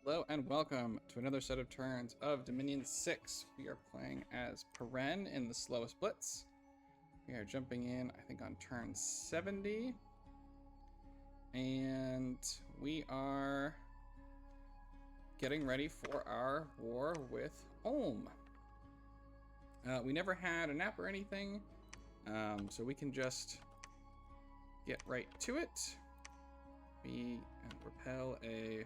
Hello and welcome to another set of turns of Dominion 6. We are playing as Peren in the slowest blitz. We are jumping in, I think, on turn 70. And we are getting ready for our war with Ulm. We never had a nap or anything, so we can just get right to it. We repel a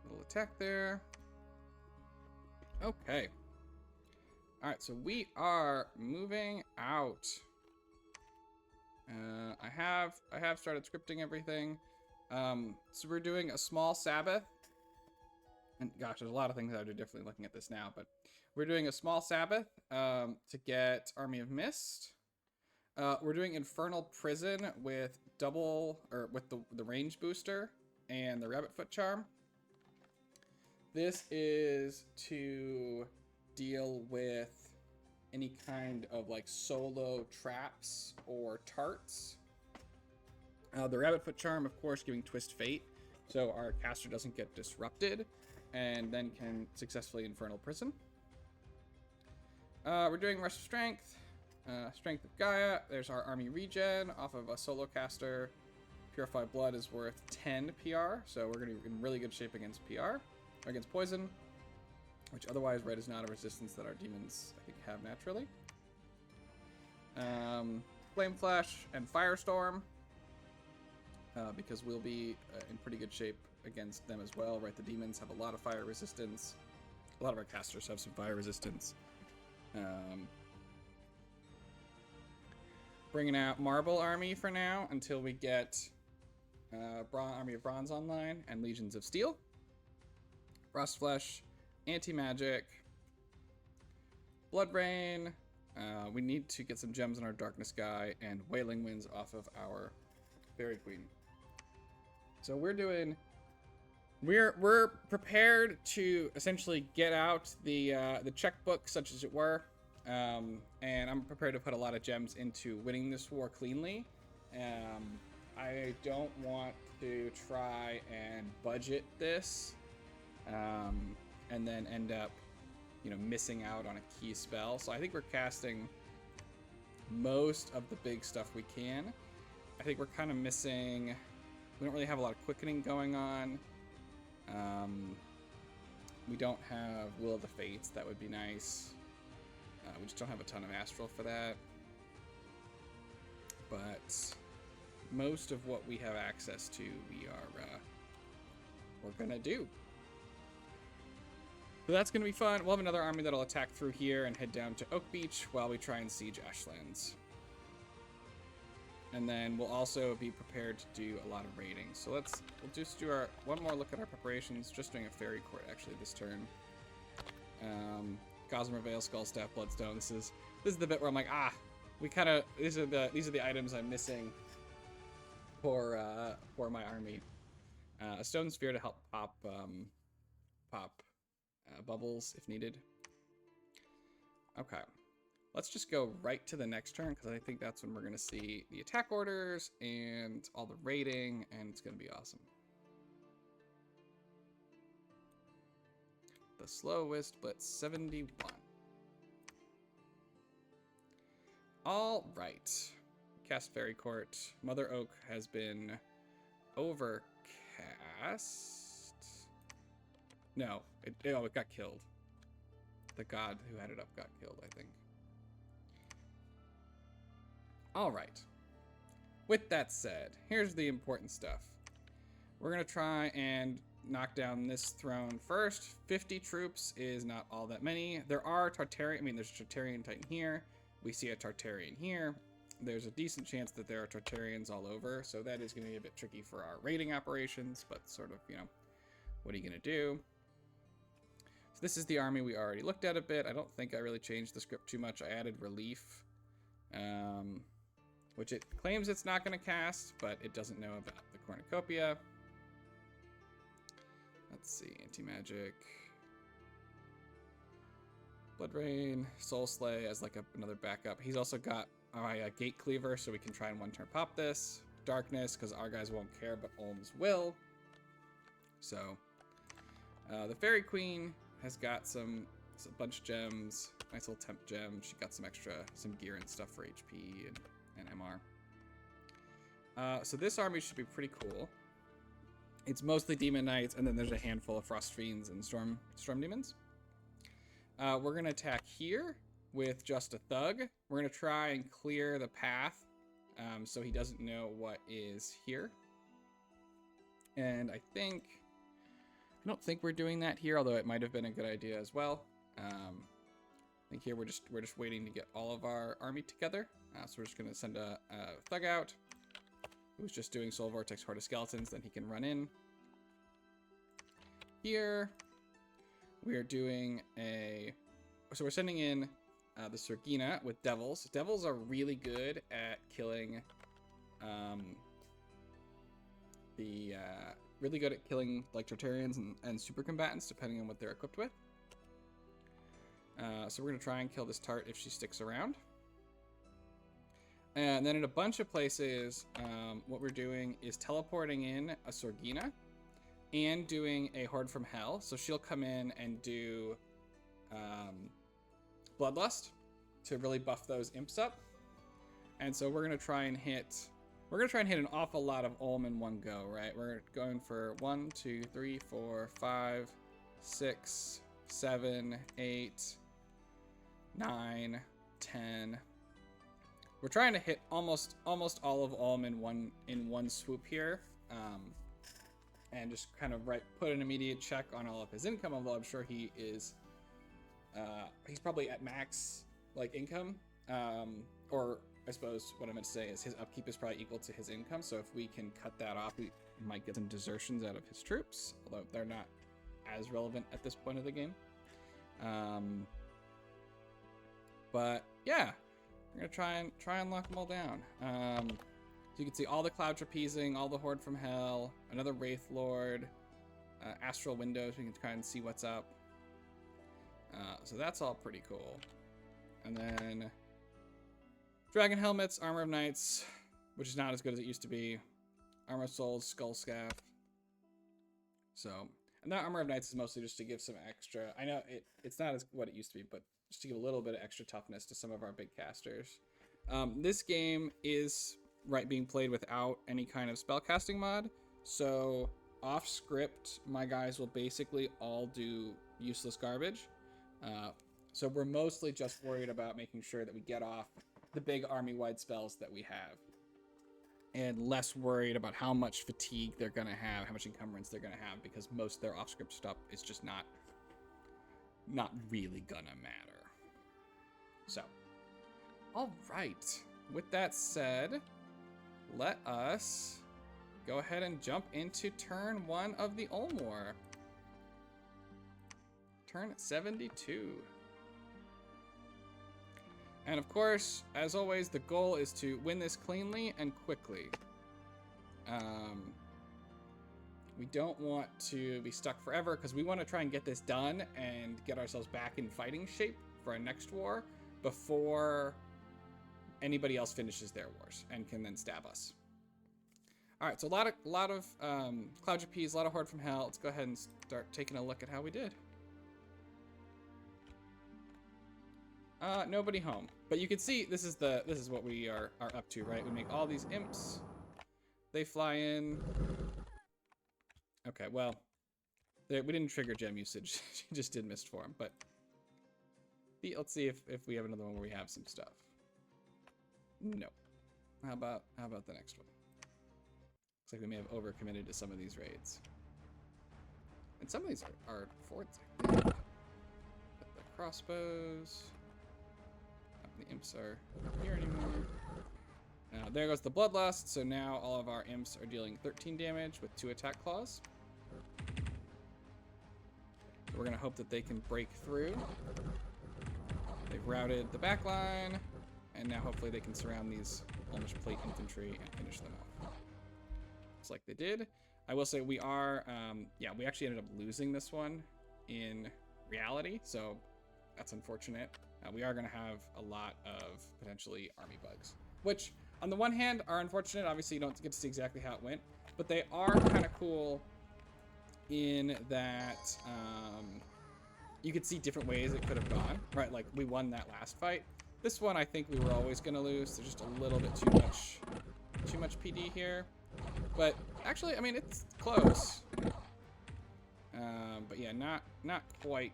little attack there. Okay. All right, so we are moving out. I have started scripting everything. So we're doing a small Sabbath. And gosh, there's a lot of things I would do differently looking at this now, but we're doing a small Sabbath to get Army of Mist. We're doing Infernal Prison with with the range booster and the Rabbit Foot Charm. This is to deal with any kind of like solo traps or tarts. The Rabbit Foot Charm, of course, giving Twist Fate, so our caster doesn't get disrupted and then can successfully Infernal Prison. We're doing Rush of Strength, Strength of Gaia. There's our army regen off of a solo caster. Purified Blood is worth 10 PR, so we're going to be in really good shape against PR. Against poison, which otherwise red is not a resistance that our demons, I think, have naturally. Flame Flash and Firestorm, because we'll be in pretty good shape against them as well, right? The demons have a lot of fire resistance. A lot of our casters have some fire resistance. Bringing out Marble Army for now until we get Army of Bronze online and Legions of Steel. Frostflesh, Anti-Magic, Blood Rain. We need to get some gems in our Darkness Guy and Wailing Winds off of our Fairy Queen. So we're prepared to essentially get out the checkbook, such as it were, and I'm prepared to put a lot of gems into winning this war cleanly. I don't want to try and budget this. And then end up, missing out on a key spell. So I think we're casting most of the big stuff we can. I think we're kind of missing. We don't really have a lot of quickening going on. We don't have Will of the Fates. That would be nice. We just don't have a ton of Astral for that. But most of what we have access to, we're gonna do. So that's going to be fun. We'll have another army that'll attack through here and head down to Oak Beach while we try and siege Ashlands. And then we'll also be prepared to do a lot of raiding. So we'll just do one more look at our preparations. Just doing a Fairy Court actually this turn. Gossamer Veil, Skullstaff, Bloodstone. This is the bit where I'm like, these are the items I'm missing for my army. A Stone Sphere to help pop bubbles if needed. Okay, let's just go right to the next turn because I think that's when we're going to see the attack orders and all the raiding, and it's going to be awesome. The slowest blitz 71. All right, cast Fairy Court. Mother Oak has been overcast. No, it got killed. The god who had it up got killed, I think. All right. With that said, here's the important stuff. We're going to try and knock down this throne first. 50 troops is not all that many. There are Tartarian, there's a Tartarian Titan here. We see a Tartarian here. There's a decent chance that there are Tartarians all over, so that is going to be a bit tricky for our raiding operations, but sort of, what are you going to do? So this is the army we already looked at a bit. I don't think I really changed the script too much. I added Relief, which it claims it's not going to cast, but it doesn't know about the Cornucopia. Let's see, Anti-Magic. Blood Rain, Soul Slay as like another backup. He's also got Gate Cleaver, so we can try and one-turn pop this. Darkness, because our guys won't care, but Ulm's will. So the Fairy Queen has got a bunch of gems, nice little temp gem. She got some gear and stuff for HP and MR. So this army should be pretty cool. It's mostly Demon Knights, and then there's a handful of Frost Fiends and Storm Demons. We're going to attack here with just a Thug. We're going to try and clear the path so he doesn't know what is here. And I don't think we're doing that here, although it might have been a good idea as well. I think here we're just waiting to get all of our army together. So we're just going to send a Thug out, who's just doing Soul Vortex Horde of Skeletons, then he can run in. Here, we are doing so we're sending in the Sergina with Devils. Devils are really good at killing, like Tartarians and super combatants, depending on what they're equipped with. So we're gonna try and kill this Tart if she sticks around. And then in a bunch of places, what we're doing is teleporting in a Sorgina and doing a Horde from Hell. So she'll come in and do Bloodlust to really buff those imps up. And so we're gonna try and hit an awful lot of Ulm in one go, right? We're going for 1, 2, 3, 4, 5, 6, 7, 8, 9, 10. We're trying to hit almost all of Ulm in one swoop here, and just kind of put an immediate check on all of his income. Although I'm sure he is, he's probably at max income, or I suppose what I meant to say is his upkeep is probably equal to his income. So if we can cut that off, we might get some desertions out of his troops, although they're not as relevant at this point of the game. But yeah. We're gonna try and lock them all down. So you can see all the Cloud Trapezing, all the Horde from Hell, another Wraith Lord, Astral Windows. We can try and see what's up. So that's all pretty cool. And then Dragon Helmets, Armor of Knights, which is not as good as it used to be. Armor of Souls, Skull Scaff. So, and that Armor of Knights is mostly just to give some extra. I know it's not as what it used to be, but just to give a little bit of extra toughness to some of our big casters. This game is being played without any kind of spellcasting mod, so off script my guys will basically all do useless garbage. So we're mostly just worried about making sure that we get off the big army-wide spells that we have, and less worried about how much fatigue they're gonna have, how much encumbrance they're gonna have, because most of their off script stuff is just not really gonna matter. So, all right. With that said, let us go ahead and jump into turn 1 of the Ulm War. Turn 72. And of course, as always, the goal is to win this cleanly and quickly. We don't want to be stuck forever, because we want to try and get this done and get ourselves back in fighting shape for our next war before anybody else finishes their wars and can then stab us. All right, so a lot of Cloud Trapeze, a lot of Horde from Hell. Let's go ahead and start taking a look at how we did. Nobody home, but you can see this is what we are up to, right? We make all these imps. They fly in. Okay, well, we didn't trigger gem usage. She just did Mist Form, but let's see if we have another one where we have some stuff. No. How about the next one? Looks like we may have overcommitted to some of these raids. And some of these are forts, I think. The crossbows. The imps are not here anymore. There goes the Bloodlust, so now all of our imps are dealing 13 damage with 2 attack claws. So we're going to hope that they can break through. They've routed the back line, and now hopefully they can surround these Ulmish Plate infantry and finish them off. Looks like they did. I will say we are, we actually ended up losing this one in reality, so that's unfortunate. We are going to have a lot of potentially army bugs, which on the one hand are unfortunate. Obviously you don't get to see exactly how it went, but they are kind of cool in that you could see different ways it could have gone, right? Like we won that last fight. This one, I think we were always gonna lose. There's just a little bit too much PD here. But actually, I mean, it's close. But yeah, not quite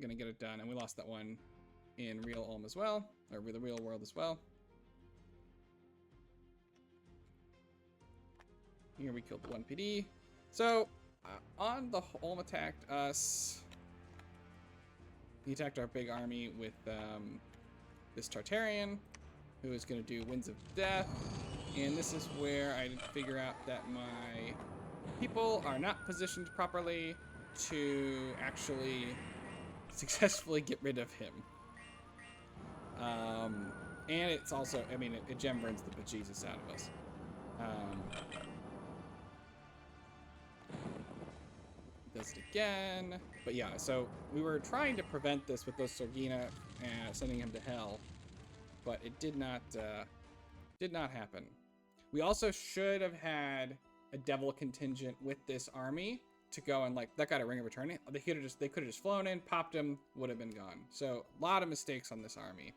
gonna get it done. And we lost that one in real Ulm as well, or the real world as well. Here we killed the 1 PD. So on the Ulm attacked us. He attacked our big army with this Tartarian, who is going to do Winds of Death. And this is where I figure out that my people are not positioned properly to actually successfully get rid of him. And it's also, I mean, it gem burns the bejesus out of us. Does it again. But yeah, so we were trying to prevent this with those Sorgina sending him to hell, but it did not happen. We also should have had a devil contingent with this army to go and, like, that got a Ring of Return. They could have just flown in, popped him, would have been gone. So a lot of mistakes on this army.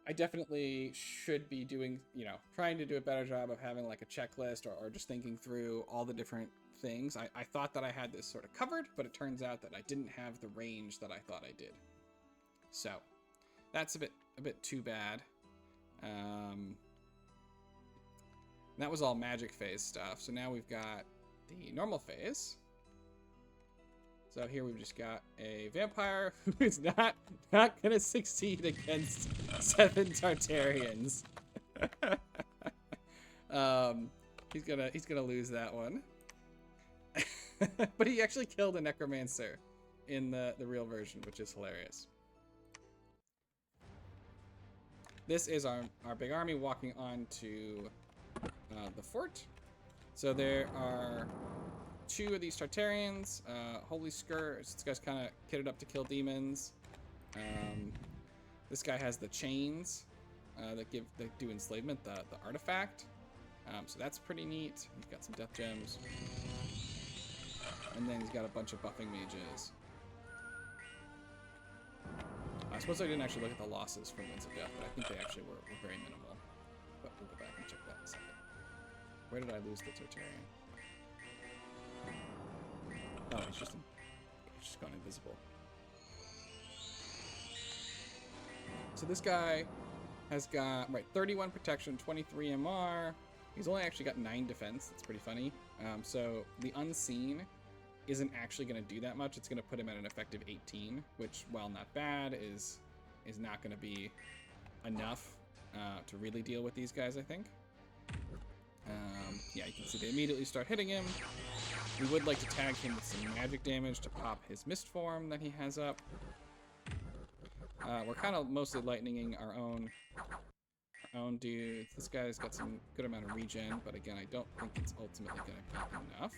I definitely should be doing, you know, trying to do a better job of having like a checklist or just thinking through all the different things. I thought that I had this sort of covered, but it turns out that I didn't have the range that I thought I did. So that's a bit too bad. That was all magic phase stuff. So now we've got the normal phase. So here we've just got a vampire who is not gonna succeed against 7 Tartarians. He's gonna lose that one. But he actually killed a necromancer in the real version, which is hilarious. This is our big army walking on to the fort. So there are 2 of these Tartarians, Holy Scourge. This guy's kind of kitted up to kill demons. This guy has the chains that do enslavement, the artifact. So that's pretty neat. He's got some death gems. And then he's got a bunch of buffing mages. I suppose I didn't actually look at the losses from Winds of Death, but I think they actually were very minimal. But we'll go back and check that in a second. Where did I lose the Tartarian? Oh, he's just gone invisible. So this guy has got, 31 protection, 23 MR. He's only actually got 9 defense. That's pretty funny. So the Unseen isn't actually going to do that much. It's going to put him at an effective 18, which, while not bad, is not going to be enough to really deal with these guys, I think. Yeah, you can see they immediately start hitting him. We would like to tag him with some magic damage to pop his mist form that he has up. We're kind of mostly lightninging our own dudes. This guy's got some good amount of regen, but again, I don't think it's ultimately going to be enough.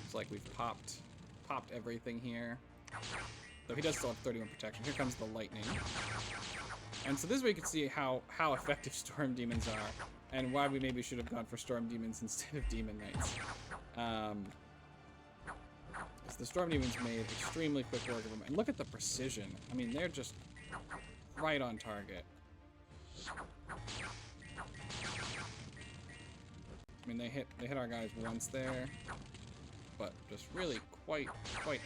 It's like we've popped everything here. Though he does still have 31 protection. Here comes the lightning. And so this way you can see how effective Storm Demons are, and why we maybe should have gone for Storm Demons instead of Demon Knights. Because the Storm Demons made extremely quick work of them. And look at the precision. I mean, they're just right on target. I mean, they hit our guys once there, but just really quite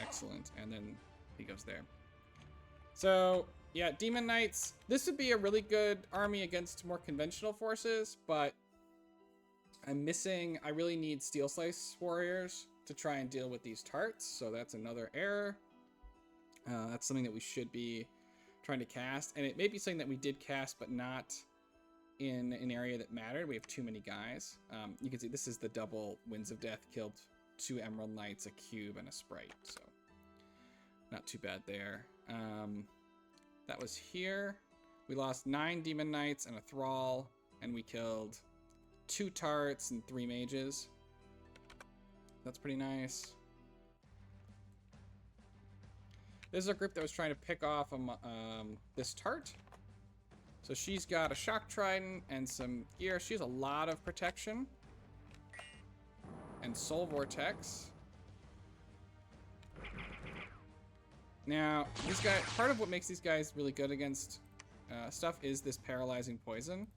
excellent. And then he goes there. So yeah, Demon Knights. This would be a really good army against more conventional forces, but I'm missing. I really need Steel Slice warriors to try and deal with these tarts. So that's another error. That's something that we should be trying to cast, and it may be something that we did cast, but not in an area that mattered. We have too many guys. You can see this is the double Winds of Death, killed 2 Emerald Knights, a cube, and a sprite. So not too bad there. That was here. We lost 9 Demon Knights and a Thrall, and we killed 2 tarts and 3 mages. That's pretty nice. This is a group that was trying to pick off this tart. So she's got a shock trident and some gear. She has a lot of protection. And soul vortex. Now, these guys, part of what makes these guys really good against stuff is this paralyzing poison.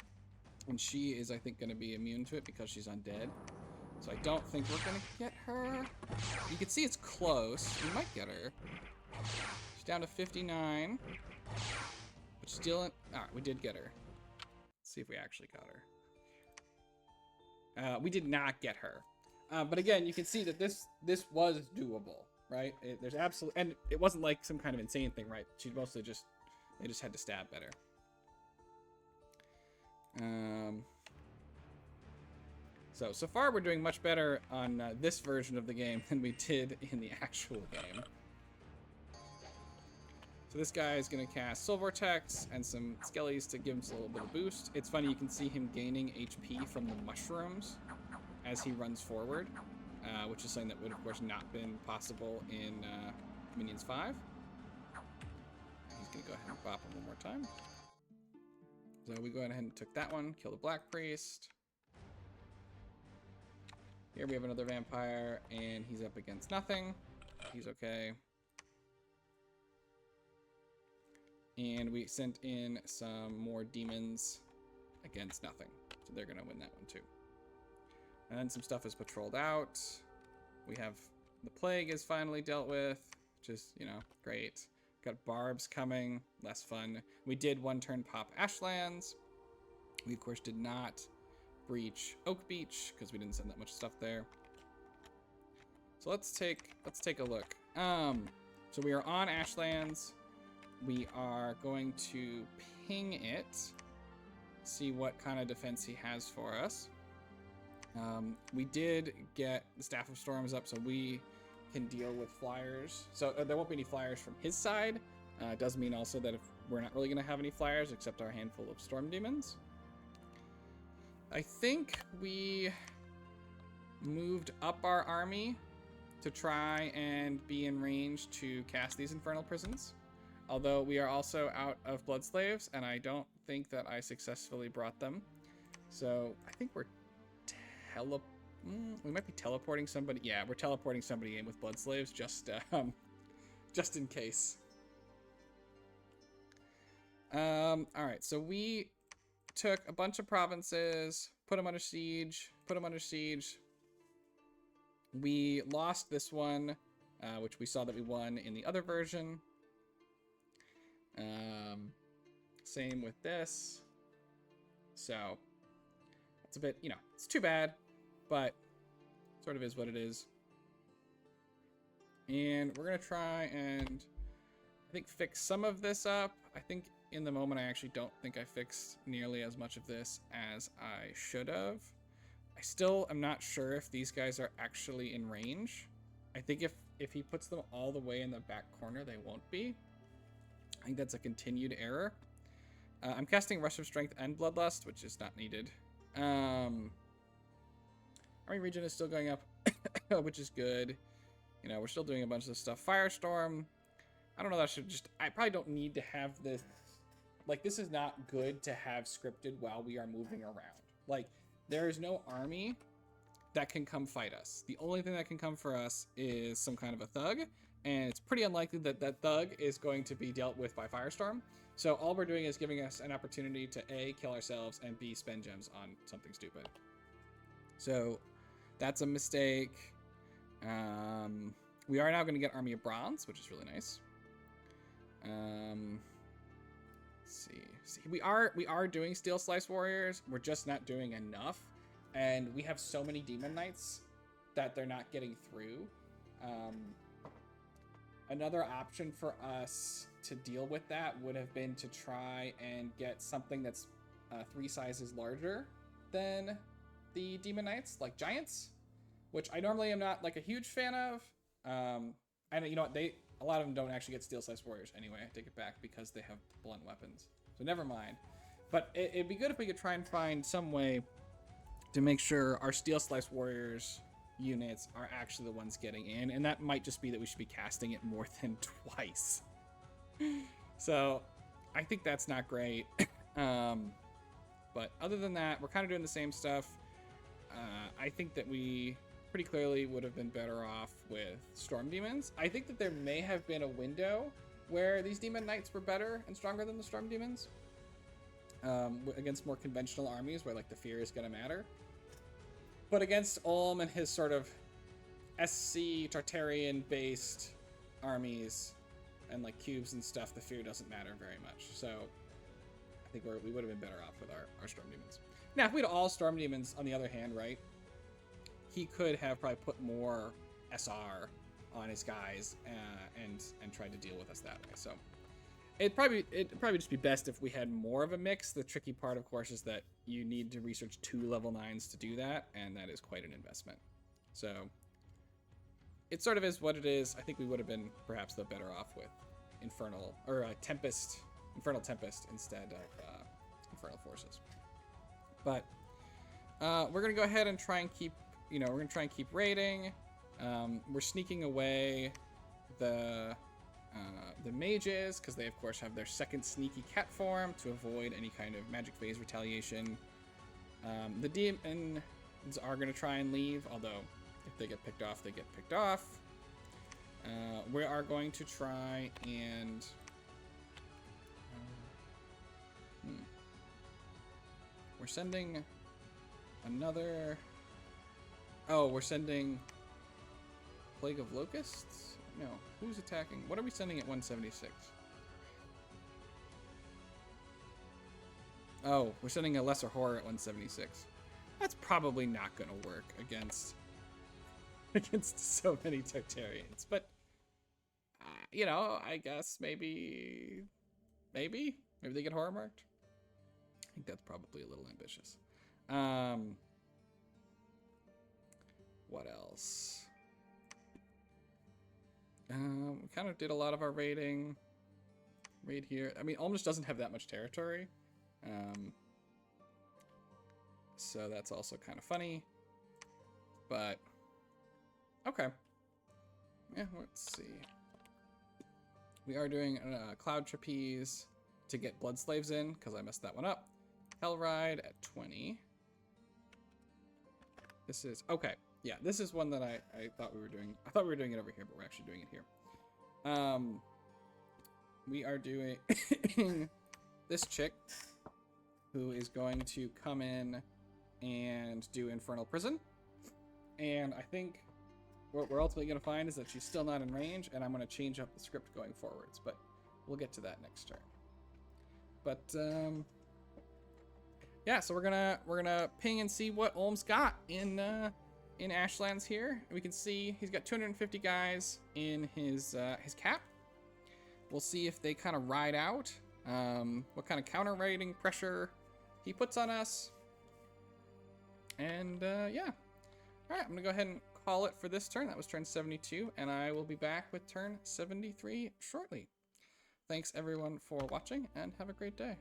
And she is, I think, going to be immune to it because she's undead. So I don't think we're going to get her. You can see it's close. We might get her. She's down to 59. But still, alright, we did get her. Let's see if we actually got her. We did not get her. But again, you can see that this was doable, right? There's absolutely, and it wasn't like some kind of insane thing, right? She mostly just, they just had to stab better. So far we're doing much better on this version of the game than we did in the actual game. So this guy is going to cast Soul Vortex and some Skellies to give him a little bit of boost. It's funny, you can see him gaining HP from the mushrooms as he runs forward, which is something that would, of course, not been possible in Minions 5. He's going to go ahead and bop him one more time. So we go ahead and took that one, kill the Black Priest. Here we have another vampire, and he's up against nothing. He's okay. And we sent in some more demons against nothing. So they're going to win that one too. And then some stuff is patrolled out. We have the plague is finally dealt with, which is, you know, great. Got barbs coming, less fun. We did one turn pop Ashlands. We, of course, did not breach Oak Beach because we didn't send that much stuff there. So let's take a look. So we are on Ashlands. We are going to ping it, see what kind of defense he has for us. We did get the Staff of Storms up, so we can deal with flyers. So there won't be any flyers from his side. It does mean also that if we're not really going to have any flyers except our handful of storm demons. I think we moved up our army to try and be in range to cast these Infernal Prisons. Although we are also out of Blood Slaves, and I don't think that I successfully brought them. So I think we're we might be teleporting somebody. Yeah, we're teleporting somebody in with Blood Slaves just in case. All right, so we took a bunch of provinces, put them under siege, We lost this one, which we saw that we won in the other version. Same with this. So it's a bit, you know, it's too bad, but sort of is what it is. And we're going to try and, I think, fix some of this up. I think in the moment, I actually don't think I fixed nearly as much of this as I should have. I still am not sure if these guys are actually in range. I think if he puts them all the way in the back corner, they won't be. I think that's a continued error. I'm casting Rush of Strength and Bloodlust, which is not needed. Army Regen is still going up, which is good. You know, we're still doing a bunch of stuff. Firestorm. I don't know that I should just... I probably don't need to have this... Like, this is not good to have scripted while we are moving around. Like, there is no army that can come fight us. The only thing that can come for us is some kind of a thug, and it's pretty unlikely that that thug is going to be dealt with by Firestorm. So all we're doing is giving us an opportunity to A, kill ourselves, and B, spend gems on something stupid. So that's a mistake. We are now going to get Army of Bronze, which is really nice. Let's see, we are doing Steel Slice Warriors. We're just not doing enough, and we have so many Demon Knights that they're not getting through. Another option for us to deal with that would have been to try and get something that's 3 sizes larger than the Demon Knights, like Giants, which I normally am not like a huge fan of. And you know what, a lot of them don't actually get Steel Slice Warriors anyway. I take it back because they have blunt weapons. So never mind. But it'd be good if we could try and find some way to make sure our Steel Slice Warriors units are actually the ones getting in. And that might just be that we should be casting it more than twice. So I think that's not great. But other than that, we're kind of doing the same stuff. I think that we pretty clearly would have been better off with Storm Demons. I think that there may have been a window where these Demon Knights were better and stronger than the Storm Demons. Against more conventional armies where like the fear is going to matter. But against Ulm and his sort of SC Tartarian based armies and like cubes and stuff, the fear doesn't matter very much. So I think we would have been better off with our Storm Demons. Now, if we had all Storm Demons, on the other hand, right, he could have probably put more SR on his guys and tried to deal with us that way. So it'd probably just be best if we had more of a mix. The tricky part, of course, is that you need to research 2 level 9s to do that, and that is quite an investment. So it sort of is what it is. I think we would have been perhaps the better off with Infernal or Infernal Tempest instead of Infernal Forces. But we're gonna go ahead and try and keep, we're gonna try and keep raiding. We're sneaking away the mages because they of course have their second sneaky cat form to avoid any kind of magic phase retaliation. The demons are gonna try and leave, although if they get picked off, they get picked off. We are going to try and we're sending another. Oh, we're sending Plague of Locusts? No, who's attacking? What are we sending at 176? Oh, we're sending a Lesser Horror at 176. That's probably not gonna work against so many Tartarians, but I guess maybe they get horror marked. I think that's probably a little ambitious. What else? We kind of did a lot of our raiding right here. I mean, Ulm just doesn't have that much territory. So that's also kind of funny. But, okay. Yeah, let's see. We are doing Cloud Trapeze to get Blood Slaves in, because I messed that one up. Hellride at 20. This is, okay. Yeah, this is one that I thought we were doing. I thought we were doing it over here, but we're actually doing it here. We are doing this chick who is going to come in and do Infernal Prison. And I think what we're ultimately going to find is that she's still not in range, and I'm going to change up the script going forwards, but we'll get to that next turn. But yeah, so we're gonna ping and see what Ulm's got in Ashlands here. We can see he's got 250 guys in his cap. We'll see if they kind of ride out, what kind of counter raiding pressure he puts on us. And yeah. All right, I'm gonna go ahead and call it for this turn. That was turn 72, and I will be back with turn 73 shortly. Thanks everyone for watching, and have a great day.